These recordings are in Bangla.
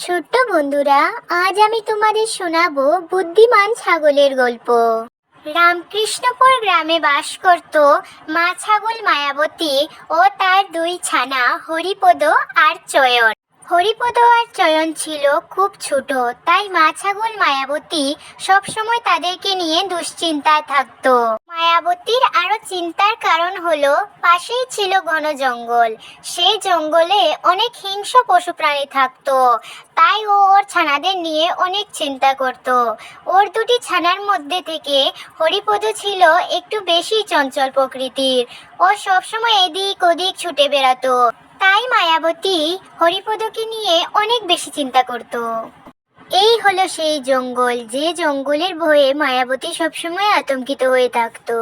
ছোট্ট বন্ধুরা, আজ আমি তোমাদের শোনাবো বুদ্ধিমান ছাগলের গল্প। রামকৃষ্ণপুর গ্রামে বাস করত মা ছাগল মায়াবতী ও তার দুই ছানা হরিপদ আর চয়ন। হরিপদ আর চয়ন ছিল খুব ছোট, তাই মা ছাগল মায়াবতী সবসময় তাদেরকে নিয়ে দুশ্চিন্তায় থাকতো। মায়াবতীর আরো চিন্তার কারণ হলো পাশেই ছিল ঘন জঙ্গল। সেই জঙ্গলে অনেক হিংস্র পশু প্রাণী থাকতো, তাই ও ওর ছানাদের নিয়ে অনেক চিন্তা করত। ওর দুটি ছানার মধ্যে থেকে হরিপদ ছিল একটু বেশি চঞ্চল প্রকৃতির। ও সবসময় এদিক ওদিক ছুটে বেড়াতো, তাই মায়াবতী হরিপদকে নিয়ে অনেক বেশি চিন্তা করত। এই হলো সেই জঙ্গল, যে জঙ্গলের ভয়ে মায়াবতী সবসময় আতঙ্কিত হয়ে থাকতো।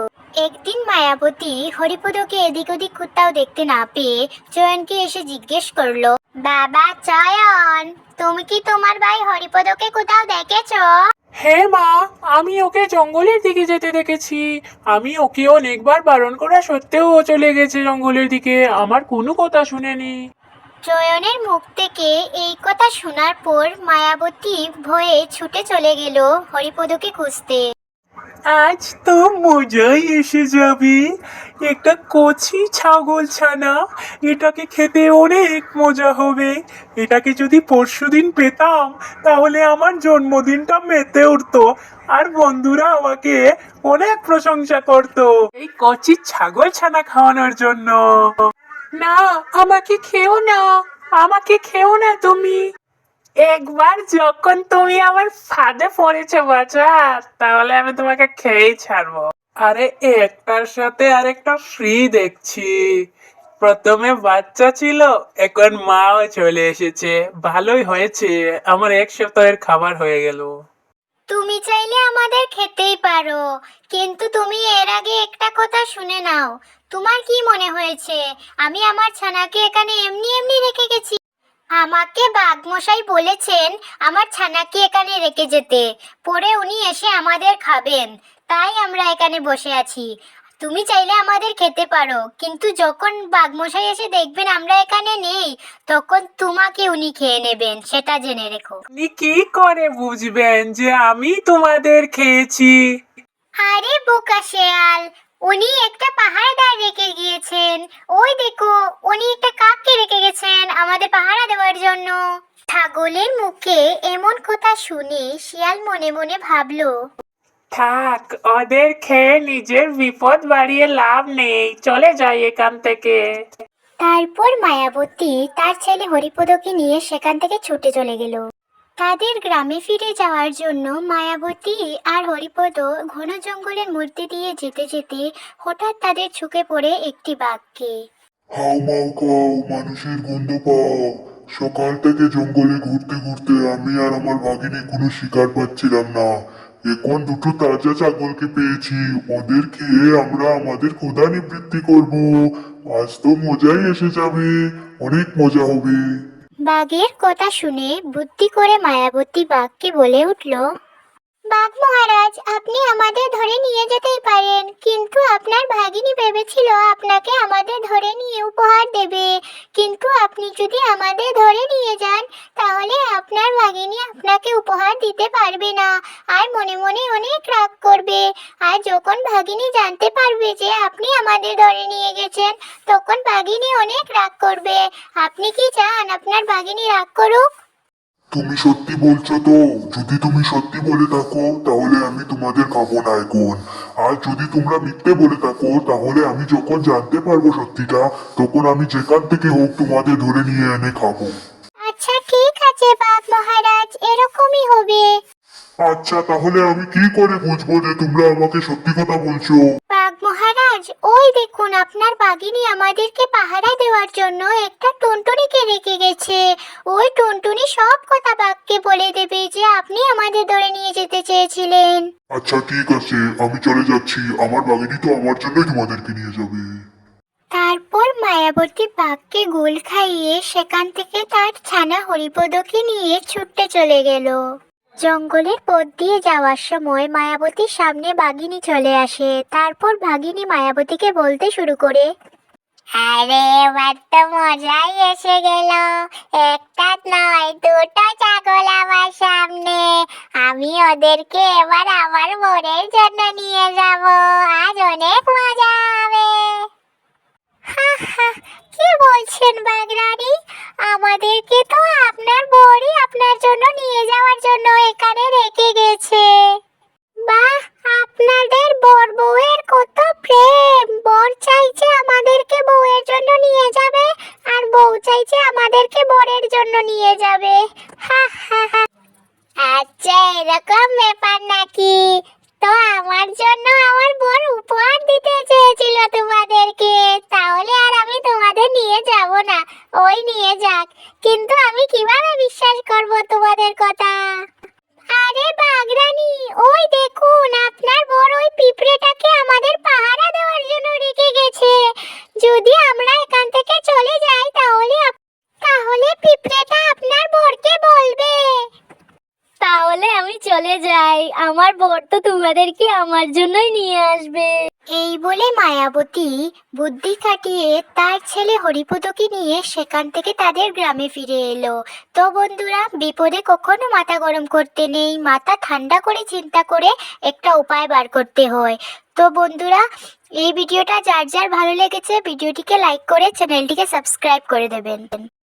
একদিন মায়াবতী হরিপদকে এদিক ওদিক কোথাও দেখতে না পেয়ে চয়নকে এসে জিজ্ঞেস করলো, বাবা চয়ন, তুমি কি তোমার ভাই হরিপদকে কোথাও দেখেছো? হ্যাঁ মা, আমি ওকে জঙ্গলের দিকে যেতে দেখেছি। আমি ওকে অনেকবার বারণ করা সত্ত্বেও ও চলে গেছে জঙ্গলের দিকে, আমার কোনো কথা শুনেনি। চয়নের মুখ থেকে এই কথা শোনার পর মায়াবতী ভয়ে ছুটে চলে গেল হরিপদকে খুঁজতে। আজ তো মজাই এসে যাবে, একটা কচি ছাগল ছানা, এটাকে খেতে অনেক মজা হবে। এটাকে যদি পরশুদিন পেতাম তাহলে আমার জন্মদিনটা মেতে উঠতো, আর বন্ধুরা আমাকে অনেক প্রশংসা করতো এই কচি ছাগল ছানা খাওয়ানোর জন্য। না, আমাকে খেও না, আমাকে খেও না তুমি। একবার যখন তুমি আমার ফাঁদে পড়েছো বাচ্চা, তাহলে আমি তোমাকে খেয়েই ছাড়বো। আরে একটার সাথে আরেকটা ফ্রি দেখছি। প্রথমে বাচ্চা ছিল, এখন মাও চলে এসেছে। ভালোই হয়েছে, আমার এক সপ্তাহের খাবার হয়ে গেল। তুমি চাইলে আমাদের খেতেই পারো, কিন্তু তুমি এর আগে একটা কথা শুনে নাও। তোমার কি মনে হয়েছে আমি আমার ছানাকে এখানে এমনি এমনি রেখে গেছি? আমাকে বাঘমশাই বলেছেন আমার ছানাকে এখানে রেখে যেতে, পরে উনি এসে আমাদের খাবেন, তাই আমরা এখানে বসে আছি। তুমি চাইলে আমাদের খেতে পারো, কিন্তু যখন বাঘমশাই এসে দেখবেন আমরা এখানে নেই, তখন তোমাকে উনি খেয়ে নেবেন, সেটা জেনে রেখো। আপনি কি করে বুঝবেন যে আমি তোমাদের খেয়েছি? আরে বোকা শেয়াল, উনি একটা পাহারাদার রেখে গিয়েছেন। ওই দেখো, উনি একটা কাককে রেখে গেছেন আমাদের পাহারা দেওয়ার জন্য। ছাগলের মুখে এমন কথা শুনে শিয়াল মনে মনে ভাবলো, থাক, ওদের খেয়ে নিজের বিপদ বাড়িয়ে লাভ নেই, চলে যাই এখান থেকে। তারপর মায়াবতী তার ছেলে হরিপদকে নিয়ে সেখান থেকে ছুটে চলে গেল। তাদের গ্রামে ফিরে যাওয়ার জন্য মায়াবতী আর হরিপদ ঘন জঙ্গলের মধ্যে দিয়ে যেতে যেতে হঠাৎ তাদের চোখে পড়ে একটি বাঘকে। হাউ মাউ খাও, মানুষের গন্ধ পাও। সকাল থেকে জঙ্গলে ঘুরতে ঘুরতে আমি আর আমার ভাগিনী কোনো শিকার পাচ্ছিলাম না। এখন দুটো তাজা ছাগলকে পেয়েছি, ওদের খেয়ে আমরা আমাদের ক্ষুধা নিবৃত্তি করব। আজ তো মজাই এসে যাবে, অনেক মজা হবে। বাঘের কথা শুনে বুদ্ধি করে মায়াবতী বাঘকে বলে উঠল, বাঘ মহারাজ, আপনি আমাদের ধরে নিয়ে যেতেই পারেন, কিন্তু আপনার ভাগিনী ভেবেছিল আপনাকে আমাদের ধরে নিয়ে উপহার দেবে। কিন্তু আপনি যদি আমাদের ধরে নিয়ে যান, তাহলে আপনার ভাগিনী আপনাকে উপহার দিতে পারবে না, আর মনে মনে অনেক রাগ করবে। আর যখন ভাগিনী জানতে পারবে যে আপনি আমাদের ধরে নিয়ে গেছেন, তখন ভাগিনী অনেক রাগ করবে। আপনি কি চান আপনার ভাগিনী রাগ করুক? তুমি সত্যি বলছো তো? যদি তুমি সত্যি বলে থাকো তাহলে আমি তোমাদের খাবো না এখন। আর যদি তোমরা মিথ্যে বলে থাকো তাহলে আমি যখন জানতে পারবো সত্যিটা, তখন আমি যেখান থেকে হোক তোমাদের ধরে নিয়ে এনে খাবো। আচ্ছা ঠিক আছে বাঘ মহারাজ, এরকমই হবে। আচ্ছা, তাহলে আমি কি করে বুঝবো যে তোমরা আমাকে সত্যি কথা বলছো? বাঘ মহারাজ, ওই দেখুন আপনার বাঘিনী আমাদেরকে পাহারা দেওয়ার জন্য একটা টুনটুনিকে রেখে গেছে। ওই টুনটুনি সব কথা বাঘকে বলে দেবে যে আপনি আমাদের ধরে নিয়ে যেতে চেয়েছিলেন। আচ্ছা ঠিক আছে, আমি চলে যাচ্ছি। আমার বাগিনী তো আমার জন্যই তোমাদেরকে নিয়ে যাবে। তারপর মায়াবতী বাঘকে গোল খাইয়ে সেখান থেকে তার ছানা হরিপদকে নিয়ে ছুটতে চলে গেল। জঙ্গলের পথ দিয়ে যাওয়ার সময় মায়াবতীর সামনে বাঘিনী চলে আসে। তারপর বাঘিনী মায়াবতীকে বলতে শুরু করে, আরে এবার তো মজাই এসে গেল, একটা নয় দুটো ছানা ওদেরকে এবার আমার বোনের জন্য নিয়ে যাব, আজ অনেক মজা হবে। হা হা, কি বলছেন বাগরানি? আমাদেরকে তো আপনার বরই আপনার জন্য নিয়ে যাওয়ার জন্য এখানে রেখে গেছে। বাহ, আপনাদের বর বউয়ের কত প্রেম! বর চাইছে আমাদেরকে বউয়ের জন্য নিয়ে যাবে, আর বউ চাইছে আমাদেরকে বরের জন্য নিয়ে যাবে। হা হা হা। আচ্ছা, এরকম ব্যাপার নাকি? তো আমার জন্য আমার বর উপহার দিতে চেয়েছিল তোমাদেরকে, তাহলে আর আমি তোমাদের নিয়ে যাব না। ওই নিয়ে যাক, কিন্তু আমি কিভাবে বিশ্বাস করব তোমাদের কথা? আরে বাগরানি, ওই দেখুন আপনার বর ওই পিঁপড়েটাকে আমাদের পাহারা দেওয়ার জন্য রেখে গেছে। যদি আমরা এখান থেকে চলে যাই তাহলে পিঁপড়েটা আপনার বরকে বলবে। তাহলে আমি চলে যাই, আমার বর তো তোমাদেরকে আমার জন্যই নিয়ে আসবে। এই বলে মায়াবতী বুদ্ধি খাটিয়ে তার ছেলে হরিপদকে নিয়ে সেখান থেকে তাদের গ্রামে ফিরে এলো। তো বন্ধুরা, বিপদে কখনো মাথা গরম করতে নেই, মাথা ঠান্ডা করে চিন্তা করে একটা উপায় বার করতে হয়। তো বন্ধুরা, এই ভিডিওটা যার যার ভালো লেগেছে ভিডিওটিকে লাইক করে চ্যানেলটিকে সাবস্ক্রাইব করে দেবেন।